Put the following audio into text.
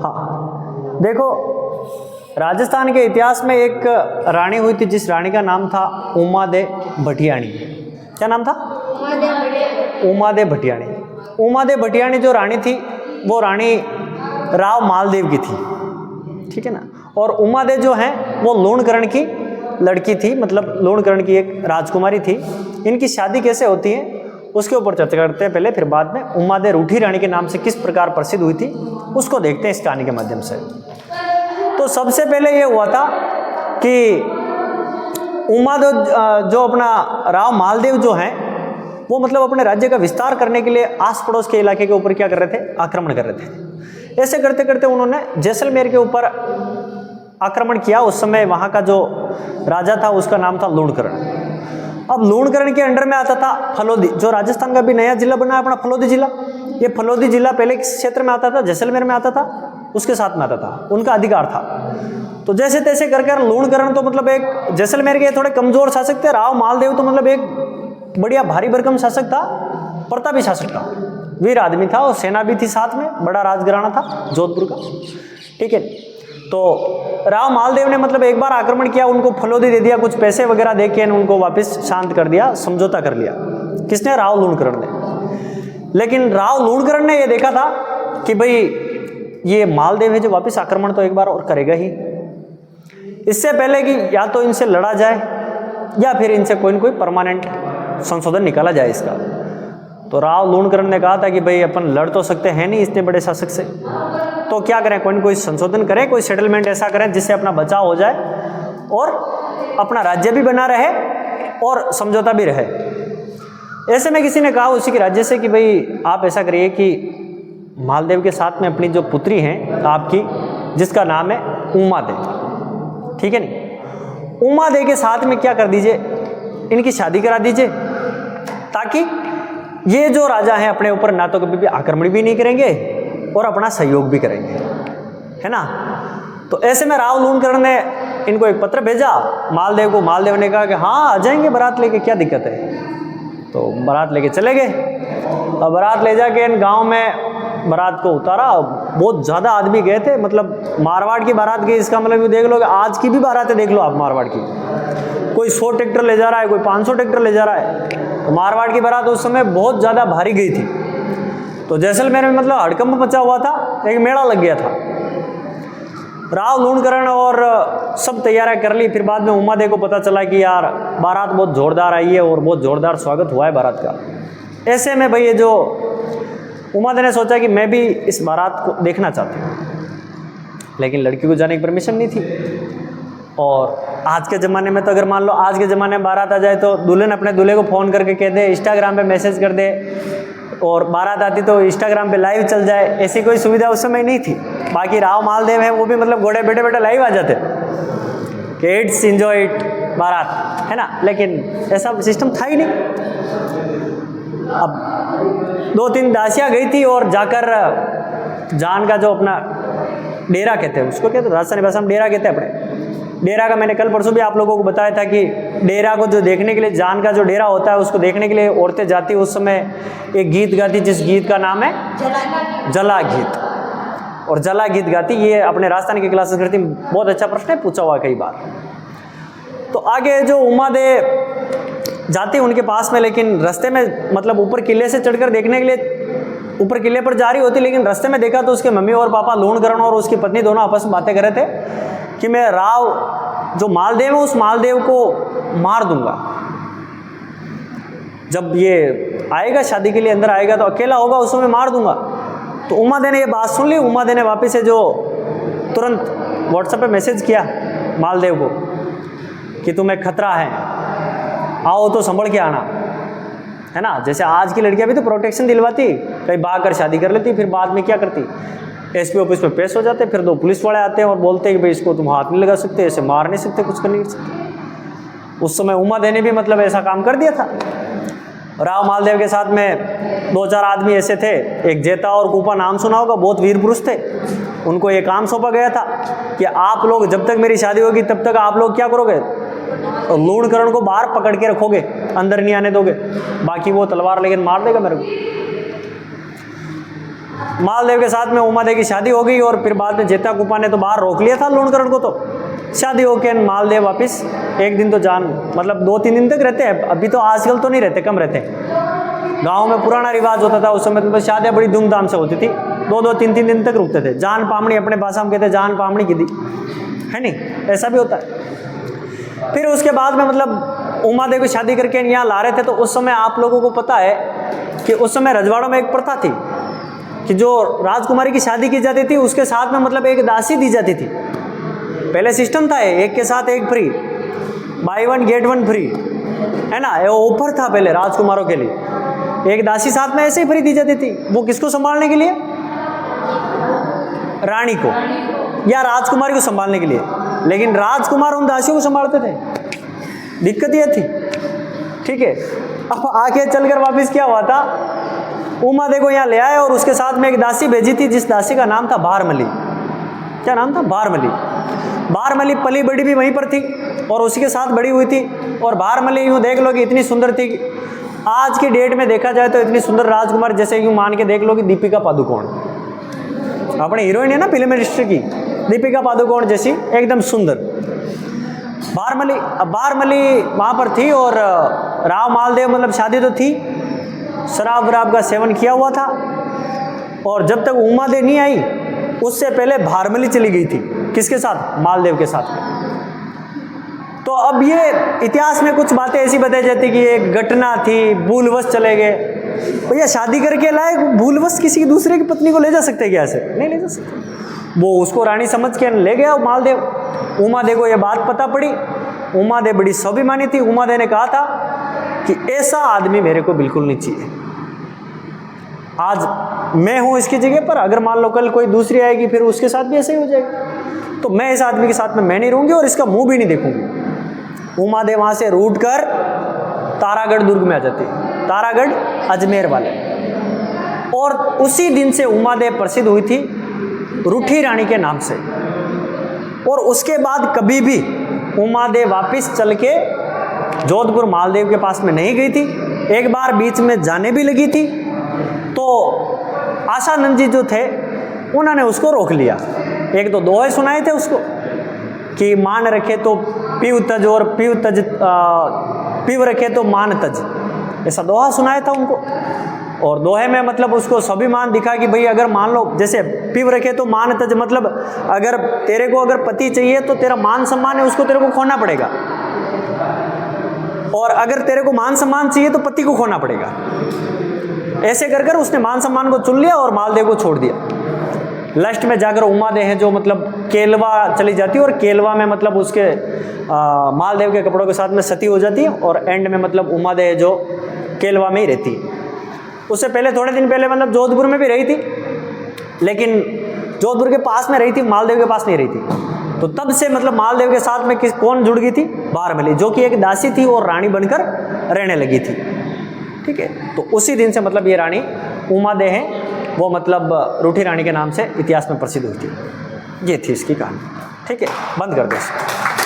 हाँ देखो, राजस्थान के इतिहास में एक रानी हुई थी जिस रानी का नाम था उमादे भटियाणी। क्या नाम था? उमादे भटियाणी। उमादे भटियाणी जो रानी थी वो रानी राव मालदेव की थी, ठीक है ना। और उमादे जो हैं वो लूणकरण की लड़की थी, मतलब लूणकरण की एक राजकुमारी थी। इनकी शादी कैसे होती है उसके ऊपर चर्चा करते हैं पहले, फिर बाद में उमादे रूठी रानी के नाम से किस प्रकार प्रसिद्ध हुई थी उसको देखते हैं इस कहानी के माध्यम से। तो सबसे पहले ये हुआ था कि उमादे जो अपना राव मालदेव जो हैं वो मतलब अपने राज्य का विस्तार करने के लिए आस पड़ोस के इलाके के ऊपर क्या कर रहे थे? आक्रमण कर रहे थे। ऐसे करते करते उन्होंने जैसलमेर के ऊपर आक्रमण किया। उस समय वहाँ का जो राजा था उसका नाम था लूणकरण। अब लूणकरण के अंडर में आता था फलोदी, जो राजस्थान का भी नया जिला बना है अपना फलोदी जिला। ये फलोदी जिला पहले किस क्षेत्र में आता था? जैसलमेर में आता था, उसके साथ में आता था, उनका अधिकार था। तो जैसे तैसे करके लूणकरण तो मतलब एक जैसलमेर के थोड़े कमजोर शासक थे, राव मालदेव तो मतलब एक बढ़िया भारी भरकम शासक था, प्रतापी शासक था, वीर आदमी था और सेना भी थी साथ में, बड़ा राजघराना था जोधपुर का, ठीक है। तो राव मालदेव ने मतलब एक बार आक्रमण किया, उनको फलोदी दे दिया, कुछ पैसे वगैरह दे के उनको वापस शांत कर दिया, समझौता कर लिया। किसने? राव लूणकरण ने। लेकिन राव लूणकरण ने यह देखा था कि भाई ये मालदेव है जो वापस आक्रमण तो एक बार और करेगा ही, इससे पहले कि या तो इनसे लड़ा जाए या फिर इनसे कोई न कोई परमानेंट संशोधन निकाला जाए इसका। तो राव लूणकरण ने कहा था कि भाई अपन लड़ तो सकते हैं नहीं इतने बड़े शासक से, तो क्या करें, कोई न कोई संशोधन करें, कोई सेटलमेंट ऐसा करें जिससे अपना बचाव हो जाए और अपना राज्य भी बना रहे और समझौता भी रहे। ऐसे में किसी ने कहा उसी के राज्य से कि भाई आप ऐसा करिए कि मालदेव के साथ में अपनी जो पुत्री हैं आपकी, जिसका नाम है उमादे, ठीक है नहीं, उमादे के साथ में क्या कर दीजिए, इनकी शादी करा दीजिए, ताकि ये जो राजा हैं अपने ऊपर ना तो कभी भी आक्रमण भी नहीं करेंगे और अपना सहयोग भी करेंगे, है ना। तो ऐसे में राव लूणकरण ने इनको एक पत्र भेजा मालदेव को। मालदेव ने कहा कि हाँ आ जाएंगे बारात लेके, क्या दिक्कत है। तो बारात लेके चले गए। अब बारात ले जाके इन गांव में बारात को उतारा। बहुत ज़्यादा आदमी गए थे, मतलब मारवाड़ की बारात गई, इसका मतलब ये देख लो कि आज की भी बारातें देख लो आप मारवाड़ की, कोई 100 ट्रैक्टर ले जा रहा है, कोई 500 ट्रैक्टर ले जा रहा है। तो मारवाड़ की बारात उस समय बहुत ज़्यादा भारी गई थी। तो जैसलमेर में मतलब हड़कंप मचा हुआ था, एक मेला लग गया था। राव लूणकरण और सब तैयारियां कर ली। फिर बाद में उमादे को पता चला कि यार बारात बहुत जोरदार आई है और बहुत जोरदार स्वागत हुआ है बारात का। ऐसे में भाई ये जो उमादे ने सोचा कि मैं भी इस बारात को देखना चाहती हूँ, लेकिन लड़की को जाने की परमिशन नहीं थी। और आज के ज़माने में तो अगर मान लो आज के ज़माने में बारात आ जाए तो दुल्हन अपने दूल्हे को फ़ोन करके कह दे, इंस्टाग्राम पे मैसेज कर दे, और बारात आती तो इंस्टाग्राम पे लाइव चल जाए, ऐसी कोई सुविधा उस समय नहीं थी। बाकी राव मालदेव है वो भी मतलब घोड़े बैठे बैठे लाइव आ जाते कि इट्स एंजॉय इट बारात, है ना। लेकिन ऐसा सिस्टम था ही नहीं। अब 2-3 दासियाँ गई थी और जाकर जान का जो अपना डेरा कहते हैं, उसको कहते हैं राजस्थानी भाषा में डेरा कहते हैं अपने, डेरा का मैंने कल परसों भी आप लोगों को बताया था कि डेरा को जो देखने के लिए, जान का जो डेरा होता है उसको देखने के लिए औरतें जाती। उस समय एक गीत गाती जिस गीत का नाम है जला गीत, और जला गीत गाती। ये अपने राजस्थान की क्लासेस करती। बहुत अच्छा प्रश्न है, पूछा हुआ कई बार। तो आगे जो उमादे जाती उनके पास में, लेकिन रास्ते में मतलब ऊपर किले से चढ़कर देखने के लिए ऊपर किले पर जा रही होती, लेकिन रास्ते में देखा तो उसके मम्मी और पापा लूणकरण और उसकी पत्नी दोनों आपस में बातें कर रहे थे कि मैं राव जो मालदेव है उस मालदेव को मार दूंगा। जब ये आएगा शादी के लिए अंदर आएगा तो अकेला होगा, उस समय मार दूंगा। तो उमादे ने ये बात सुन ली। उमादे ने वापस से जो तुरंत व्हाट्सएप पे मैसेज किया मालदेव को कि तुम्हें खतरा है, आओ तो संभल के आना, है ना। जैसे आज की लड़कियां भी तो प्रोटेक्शन दिलवाती, कहीं भाग कर शादी कर लेती, फिर बाद में क्या करती, एसपी ऑफिस में पेश हो जाते, फिर 2 पुलिस वाले आते हैं और बोलते हैं कि भाई इसको तुम हाथ नहीं लगा सकते, ऐसे मार नहीं सकते, कुछ कर नहीं सकते। उस समय उमादे ने भी मतलब ऐसा काम कर दिया था। राव मालदेव के साथ में 2-4 आदमी ऐसे थे, एक जेता और कूपा, नाम सुना होगा, बहुत वीर पुरुष थे। उनको ये काम सौंपा गया था कि आप लोग जब तक मेरी शादी होगी तब तक आप लोग क्या करोगे, लूणकरण को बाहर पकड़ के रखोगे, अंदर नहीं आने दोगे, बाकी वो तलवार लेकर मार देगा मेरे को। मालदेव के साथ में उमादेव की शादी हो गई और फिर बाद में जेता कुपा ने तो बाहर रोक लिया था लोणकरण को। तो शादी होके मालदेव वापस एक दिन तो जान मतलब 2-3 दिन तक रहते हैं। अभी तो आजकल तो नहीं रहते, कम रहते हैं। गाँव में पुराना रिवाज होता था उस समय, तो शादियाँ बड़ी धूमधाम से होती थी, 2-2, 3-3 दिन तक रुकते थे। जान पामणी अपने भाषा में कहते हैं, जान पामणी की दी है नहीं, ऐसा भी होता है। फिर उसके बाद में मतलब उमादेव की शादी करके यहाँ ला रहे थे। तो उस समय आप लोगों को पता है कि उस समय रजवाड़ों में एक प्रथा थी कि जो राजकुमारी की शादी की जाती थी उसके साथ में मतलब एक दासी दी जाती थी। पहले सिस्टम था एक के साथ एक फ्री, बाय 1 गेट 1 फ्री, है ना, ये ऑफर था पहले राजकुमारों के लिए। एक दासी साथ में ऐसे ही फ्री दी जाती थी। वो किसको संभालने के लिए? रानी को या राजकुमारी को संभालने के लिए। लेकिन राजकुमार उन दासियों को संभालते थे। दिक्कत ये थी, ठीक है। अब आगे चलकर वापस क्या हुआ था, उमादेव को यहाँ ले आए और उसके साथ में एक दासी भेजी थी, जिस दासी का नाम था बारमली। क्या नाम था? बारमली। बारमली पली बड़ी भी वहीं पर थी और उसी के साथ बड़ी हुई थी। और बारमली यूँ देख लो कि इतनी सुंदर थी, आज की डेट में देखा जाए तो इतनी सुंदर राजकुमार जैसे यूँ मान के देख लो कि दीपिका पादुकोण, अपने हीरोइन है ना फिल्म इंडस्ट्री की, दीपिका पादुकोण जैसी एकदम सुंदर बारमली वहाँ पर थी। और राव मालदेव मतलब शादी तो थी, शराब वराब का सेवन किया हुआ था। और जब तक उमादेव नहीं आई उससे पहले बारमली चली गई थी। किसके साथ? मालदेव के साथ। तो अब ये इतिहास में कुछ बातें ऐसी बताई जाती कि एक घटना थी, भूलवश चले गए। भैया शादी करके लाए, भूलवश किसी दूसरे की पत्नी को ले जा सकते क्या? ऐसे नहीं ले जा सकते। वो उसको रानी समझ के ले गया मालदेव। उमादेव को ये बात पता पड़ी। उमादेव बड़ी स्वाभिमानी थी। उमादेव ने कहा था कि ऐसा आदमी मेरे को बिल्कुल नहीं चाहिए। आज मैं हूं इसकी जगह पर, अगर मान लो कल कोई दूसरी आएगी फिर उसके साथ भी ऐसे ही हो जाएगा। तो मैं इस आदमी के साथ में मैं नहीं रहूंगी और इसका मुंह भी नहीं देखूंगी। उमादेव वहां से रूट कर तारागढ़ दुर्ग में आ जाती, तारागढ़ अजमेर वाले। और उसी दिन से उमादेव प्रसिद्ध हुई थी रूठी रानी के नाम से। और उसके बाद कभी भी उमादेव वापिस चल के जोधपुर मालदेव के पास में नहीं गई थी। एक बार बीच में जाने भी लगी थी तो आशानंद जी जो थे उन्होंने उसको रोक लिया। एक तो दोहे सुनाए थे उसको कि मान रखे तो पीव तज और पीव रखे तो मान तज, ऐसा दोहा सुनाया था उनको। और दोहे में मतलब उसको स्वाभिमान दिखा कि भाई अगर मान लो जैसे पीव रखे तो मान तज, मतलब अगर तेरे को अगर पति चाहिए तो तेरा मान सम्मान है उसको तेरे को खोना पड़ेगा, और अगर तेरे को मान सम्मान चाहिए तो पति को खोना पड़ेगा। ऐसे कर कर उसने मान सम्मान को चुन लिया और मालदेव को छोड़ दिया। लास्ट में जाकर उमादेव है जो मतलब केलवा चली जाती है और केलवा में मतलब उसके मालदेव के कपड़ों के साथ में सती हो जाती है और एंड में मतलब उमादेव जो केलवा में ही रहती है। उससे पहले थोड़े दिन पहले मतलब जोधपुर में भी रही थी, लेकिन जोधपुर के पास में रही थी, मालदेव के पास नहीं रही थी। तो तब से मतलब मालदेव के साथ में कौन जुड़ गई थी? बारमली, जो कि एक दासी थी और रानी बनकर रहने लगी थी। ठीक है, तो उसी दिन से मतलब ये रानी उमादेव है वो मतलब रूठी रानी के नाम से इतिहास में प्रसिद्ध हुई थी। ये थी इसकी कहानी। ठीक है, बंद कर दो इसको।